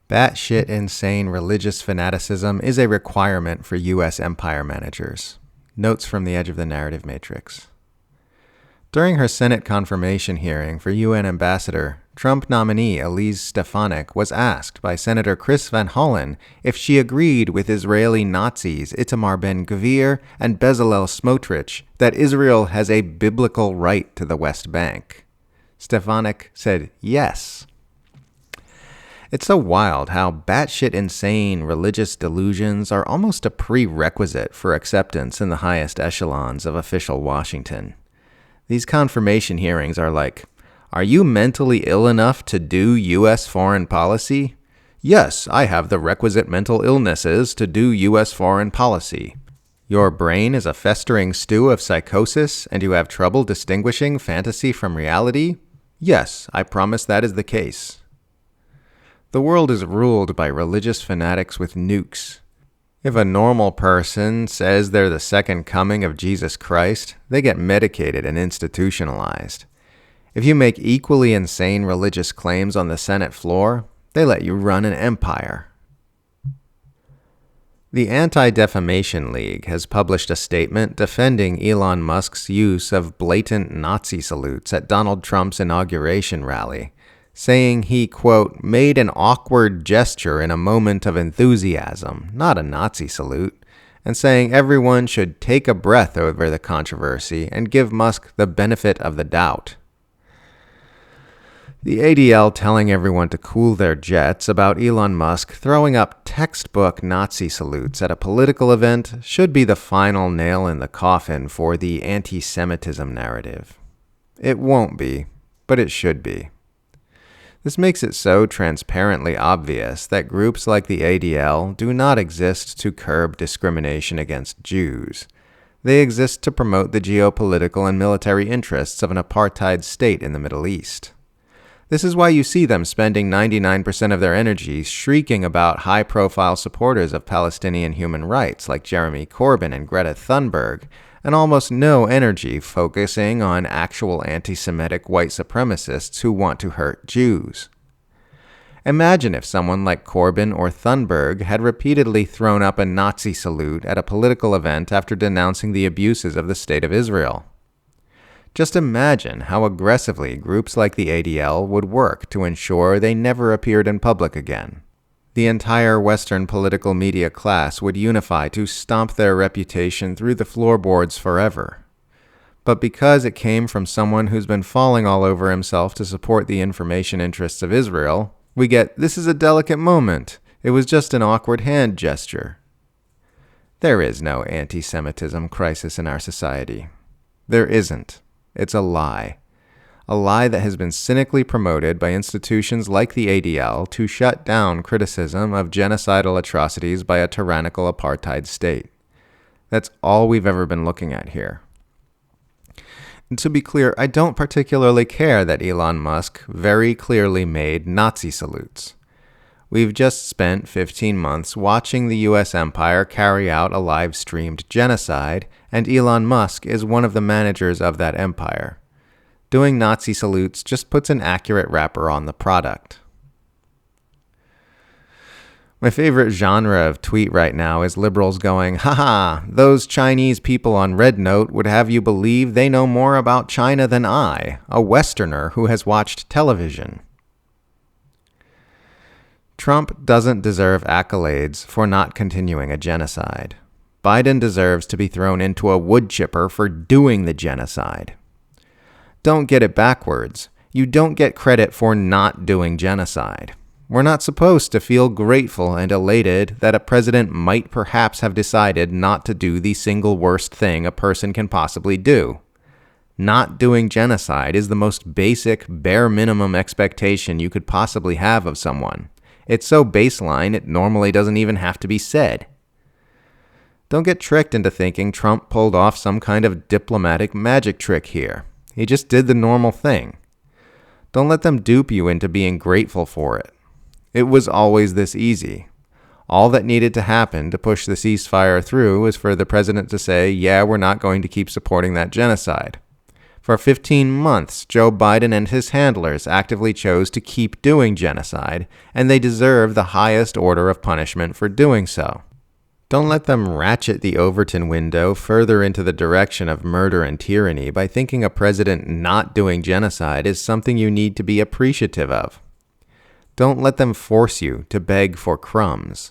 Batshit insane religious fanaticism is a requirement for U.S. empire managers. Notes from the edge of the narrative matrix. During her Senate confirmation hearing for UN ambassador, Trump nominee Elise Stefanik was asked by Senator Chris Van Hollen if she agreed with Israeli Nazis Itamar Ben-Gvir and Bezalel Smotrich that Israel has a biblical right to the West Bank. Stefanik said yes. It's so wild how batshit insane religious delusions are almost a prerequisite for acceptance in the highest echelons of official Washington. These confirmation hearings are like, are you mentally ill enough to do U.S. foreign policy? Yes, I have the requisite mental illnesses to do U.S. foreign policy. Your brain is a festering stew of psychosis and you have trouble distinguishing fantasy from reality? Yes, I promise that is the case. The world is ruled by religious fanatics with nukes. If a normal person says they're the second coming of Jesus Christ, they get medicated and institutionalized. If you make equally insane religious claims on the Senate floor, they let you run an empire. The Anti-Defamation League has published a statement defending Elon Musk's use of blatant Nazi salutes at Donald Trump's inauguration rally, saying he, quote, made an awkward gesture in a moment of enthusiasm, not a Nazi salute, and saying everyone should take a breath over the controversy and give Musk the benefit of the doubt. The ADL telling everyone to cool their jets about Elon Musk throwing up textbook Nazi salutes at a political event should be the final nail in the coffin for the anti-Semitism narrative. It won't be, but it should be. This makes it so transparently obvious that groups like the ADL do not exist to curb discrimination against Jews. They exist to promote the geopolitical and military interests of an apartheid state in the Middle East. This is why you see them spending 99% of their energy shrieking about high-profile supporters of Palestinian human rights like Jeremy Corbyn and Greta Thunberg, and almost no energy focusing on actual anti-Semitic white supremacists who want to hurt Jews. Imagine if someone like Corbyn or Thunberg had repeatedly thrown up a Nazi salute at a political event after denouncing the abuses of the State of Israel. Just imagine how aggressively groups like the ADL would work to ensure they never appeared in public again. The entire Western political media class would unify to stomp their reputation through the floorboards forever. But because it came from someone who's been falling all over himself to support the information interests of Israel, we get, this is a delicate moment. It was just an awkward hand gesture. There is no anti-Semitism crisis in our society. There isn't. It's a lie. A lie that has been cynically promoted by institutions like the ADL to shut down criticism of genocidal atrocities by a tyrannical apartheid state. That's all we've ever been looking at here. And to be clear, I don't particularly care that Elon Musk very clearly made Nazi salutes. We've just spent 15 months watching the U.S. empire carry out a live-streamed genocide, and Elon Musk is one of the managers of that empire. Doing Nazi salutes just puts an accurate wrapper on the product. My favorite genre of tweet right now is liberals going, haha, those Chinese people on Red Note would have you believe they know more about China than I, a Westerner who has watched television. Trump doesn't deserve accolades for not continuing a genocide. Biden deserves to be thrown into a wood chipper for doing the genocide. Don't get it backwards. You don't get credit for not doing genocide. We're not supposed to feel grateful and elated that a president might perhaps have decided not to do the single worst thing a person can possibly do. Not doing genocide is the most basic, bare minimum expectation you could possibly have of someone. It's so baseline it normally doesn't even have to be said. Don't get tricked into thinking Trump pulled off some kind of diplomatic magic trick here. He just did the normal thing. Don't let them dupe you into being grateful for it. It was always this easy. All that needed to happen to push the ceasefire through was for the president to say, yeah, we're not going to keep supporting that genocide. For 15 months, Joe Biden and his handlers actively chose to keep doing genocide, and they deserve the highest order of punishment for doing so. Don't let them ratchet the Overton window further into the direction of murder and tyranny by thinking a president not doing genocide is something you need to be appreciative of. Don't let them force you to beg for crumbs.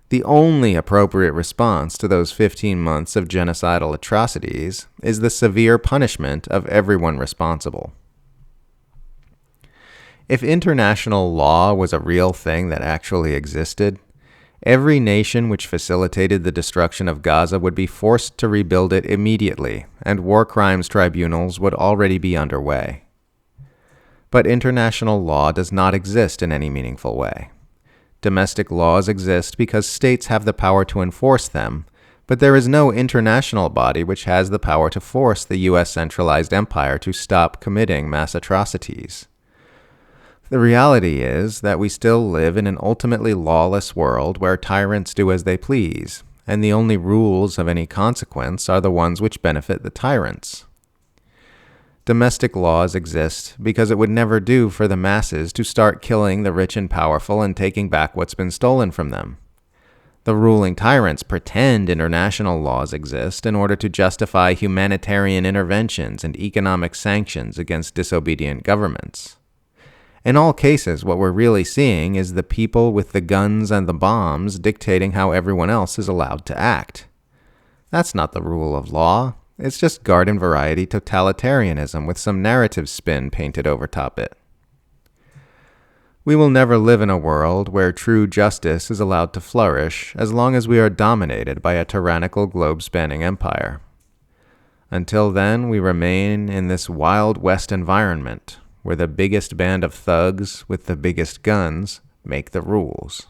The only appropriate response to those 15 months of genocidal atrocities is the severe punishment of everyone responsible. If international law was a real thing that actually existed, every nation which facilitated the destruction of Gaza would be forced to rebuild it immediately, and war crimes tribunals would already be underway. But international law does not exist in any meaningful way. Domestic laws exist because states have the power to enforce them, but there is no international body which has the power to force the U.S. centralized empire to stop committing mass atrocities. The reality is that we still live in an ultimately lawless world where tyrants do as they please, and the only rules of any consequence are the ones which benefit the tyrants. Domestic laws exist because it would never do for the masses to start killing the rich and powerful and taking back what's been stolen from them. The ruling tyrants pretend international laws exist in order to justify humanitarian interventions and economic sanctions against disobedient governments. In all cases, what we're really seeing is the people with the guns and the bombs dictating how everyone else is allowed to act. That's not the rule of law. It's just garden variety totalitarianism with some narrative spin painted over top it. We will never live in a world where true justice is allowed to flourish as long as we are dominated by a tyrannical globe-spanning empire. Until then, we remain in this Wild West environment where the biggest band of thugs with the biggest guns make the rules.